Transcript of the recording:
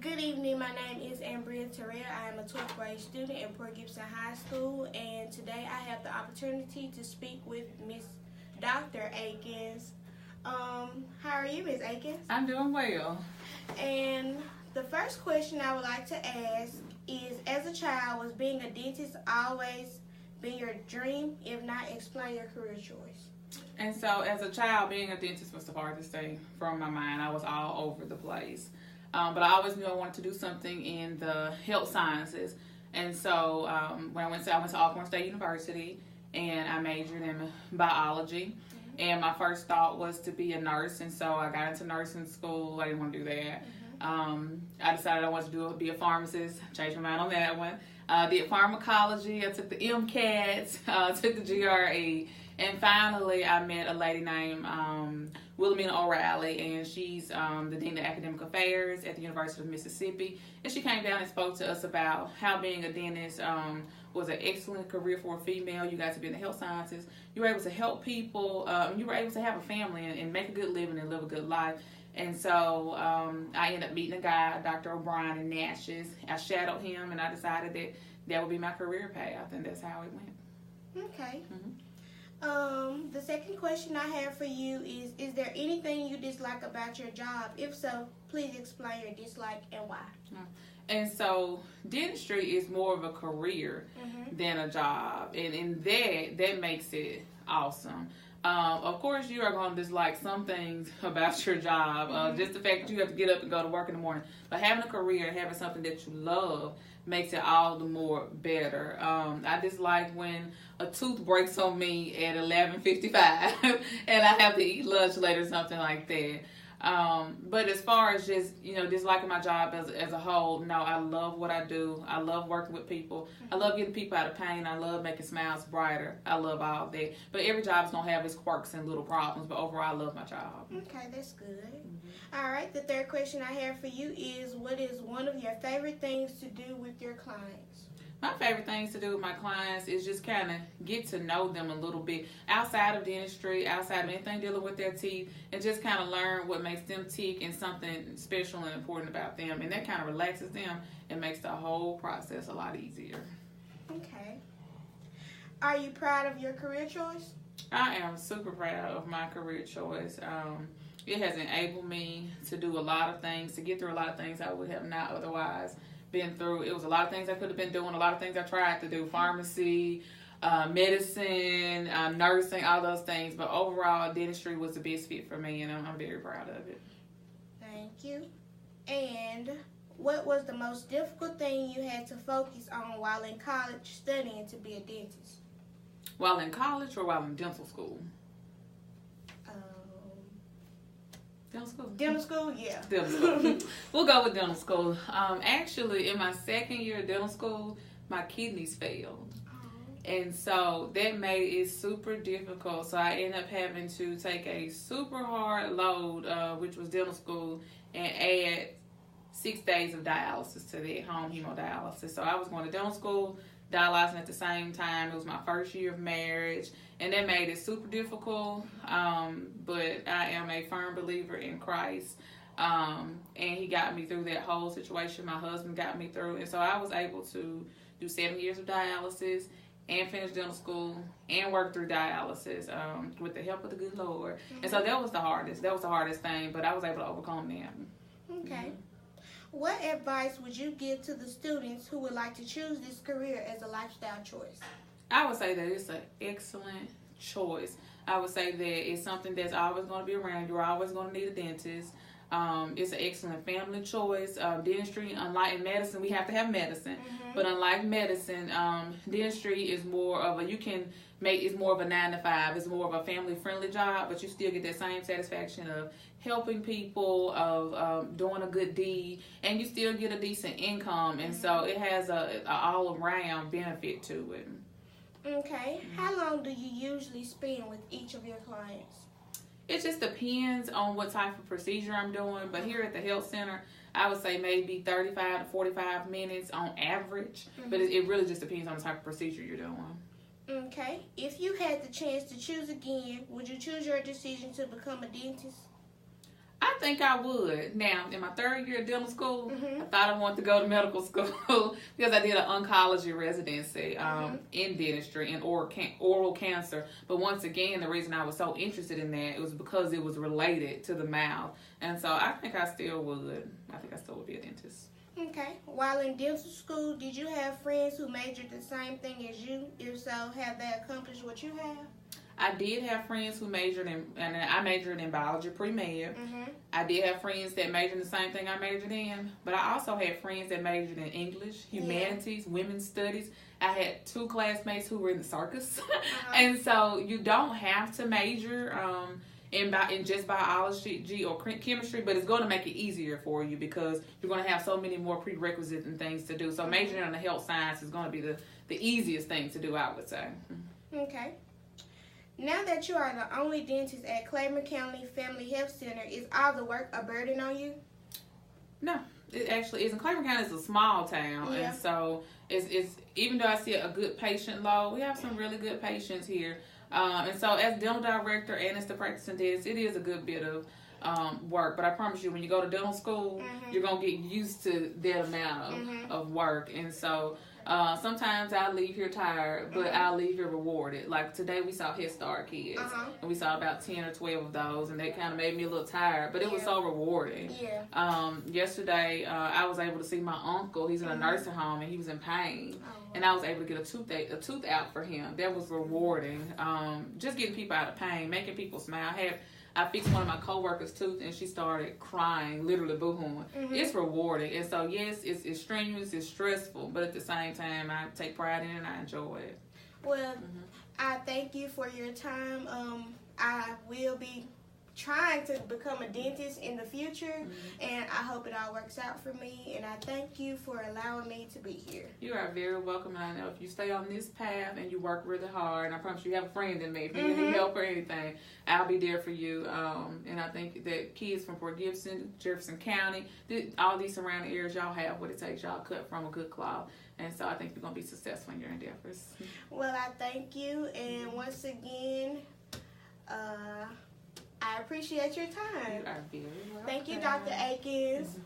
Good evening. My name is Ambria. I am a 12th grade student at Port Gibson High School, and today I have the opportunity to speak with Miss Dr. Aikens. How are you, Miss Aikens? I'm doing well. And the first question I would like to ask is, as a child, was being a dentist always been your dream? If not, explain your career choice. And so as a child, being a dentist was the farthest thing from my mind. I was all over the place. But I always knew I wanted to do something in the health sciences. And so when I went to Alcorn State University, and I majored in biology. And my first thought was to be a nurse, and so I got into nursing school. I didn't want to do that. I decided I wanted to be a pharmacist. Changed my mind on that one. Did pharmacology. I took the MCATs, took the GRE, and finally I met a lady named Wilhelmina O'Reilly, and she's the Dean of Academic Affairs at the University of Mississippi. And she came down and spoke to us about how being a dentist was an excellent career for a female. You got to be in the health sciences. You were able to help people. You were able to have a family and make a good living and live a good life. And so I ended up meeting a guy, Dr. O'Brien in Natchez. I shadowed him, and I decided that that would be my career path, and that's how it went. Okay. The second question I have for you is there anything you dislike about your job? If so, please explain your dislike and why. And so dentistry is more of a career than a job, and that makes it awesome. Of course, you are going to dislike some things about your job, just the fact that you have to get up and go to work in the morning. But having a career, having something that you love, makes it all the more better. I dislike when a tooth breaks on me at 11:55 and I have to eat lunch later or something like that. But as far as just, disliking my job as a whole, no, I love what I do. I love working with people. I love getting people out of pain. I love making smiles brighter. I love all that. But every job is going to have its quirks and little problems. But overall, I love my job. Okay, that's good. All right, the third question I have for you is, what is one of your favorite things to do with your clients? My favorite things to do with my clients is just kind of get to know them a little bit outside of dentistry, outside of anything dealing with their teeth, and just kind of learn what makes them tick and something special and important about them. And that kind of relaxes them and makes the whole process a lot easier. Okay. Are you proud of your career choice? I am super proud of my career choice. It has enabled me to do a lot of things, to get through a lot of things I would have not otherwise been through. It was a lot of things I could have been doing, a lot of things I tried to do, pharmacy, medicine, nursing, all those things. But overall, dentistry was the best fit for me, and I'm very proud of it. Thank you. And what was the most difficult thing you had to focus on while in college studying to be a dentist? While in college or while in dental school? Dental school? Dental school, yeah. Dental school. We'll go with dental school. Actually, in my second year of dental school, my kidneys failed. And so that made it super difficult. So I ended up having to take a super hard load, which was dental school, and add 6 days of dialysis to that, home hemodialysis. So I was going to dental school, dialyzing at the same time. It was my first year of marriage, and that made it super difficult. But I am a firm believer in Christ, and he got me through that whole situation. My husband got me through, and so I was able to do 7 years of dialysis and finish dental school and work through dialysis with the help of the good Lord. And so that was the hardest thing, but I was able to overcome that. Okay. What advice would you give to the students who would like to choose this career as a lifestyle choice? I would say that it's an excellent choice. I would say that it's something that's always going to be around. You're always going to need a dentist. It's an excellent family choice. Dentistry, unlike medicine, we have to have medicine. But unlike medicine, dentistry is more of it's more of a 9 to 5. It's more of a family-friendly job, but you still get that same satisfaction of helping people, of doing a good deed, and you still get a decent income. And so it has a all-around benefit to it. Okay. How long do you usually spend with each of your clients? It just depends on what type of procedure I'm doing. But here at the health center, I would say maybe 35 to 45 minutes on average. But it really just depends on the type of procedure you're doing. Okay. If you had the chance to choose again, would you choose your decision to become a dentist? I I think I would. Now, in my 3rd year of dental school, I thought I wanted to go to medical school because I did an oncology residency in dentistry and oral cancer. But once again, the reason I was so interested in that, it was because it was related to the mouth. And so I think I still would. I think I still would be a dentist. Okay. While in dental school, did you have friends who majored the same thing as you? If so, have they accomplished what you have? I did have friends who majored in, and I majored in biology pre-med. I did have friends that majored in the same thing I majored in, but I also had friends that majored in English, humanities, women's studies. I had 2 classmates who were in the circus. And so you don't have to major in just biology or chemistry, but it's going to make it easier for you because you're going to have so many more prerequisites and things to do. So majoring in the health science is going to be the easiest thing to do, I would say. Okay. Now that you are the only dentist at Claiborne County Family Health Center, is all the work a burden on you? No, it actually isn't. Claiborne County is a small town, and so it's even though I see a good patient load, we have some really good patients here. And so as dental director and as the practicing dentist, it is a good bit of work. But I promise you, when you go to dental school, you're going to get used to that amount of work. And so sometimes I leave here tired, but I'll leave here rewarded. Like today we saw Head Start kids, and we saw about 10 or 12 of those, and that kind of made me a little tired, but it was so rewarding. Yesterday I was able to see my uncle. He's in a nursing home, and he was in pain. And I was able to get a tooth out for him. That was rewarding. Just getting people out of pain, making people smile. I fixed one of my coworkers' tooth, and she started crying, literally boo-hooing. It's rewarding. And so, yes, it's strenuous, it's stressful, but at the same time, I take pride in it and I enjoy it. Well, I thank you for your time. I will be trying to become a dentist in the future, and I hope it all works out for me, and I thank you for allowing me to be here. You are very welcome, and I know if you stay on this path and you work really hard, and I promise you have a friend in me, if you need help or anything, I'll be there for you. And I think that kids from Port Gibson, Jefferson County, all these surrounding areas, y'all have what it takes. Y'all cut from a good cloth. And so I think you're going to be successful in your endeavors. Well, I thank you, and once again, I appreciate your time. You are very welcome. Thank you, Dr. Aikens.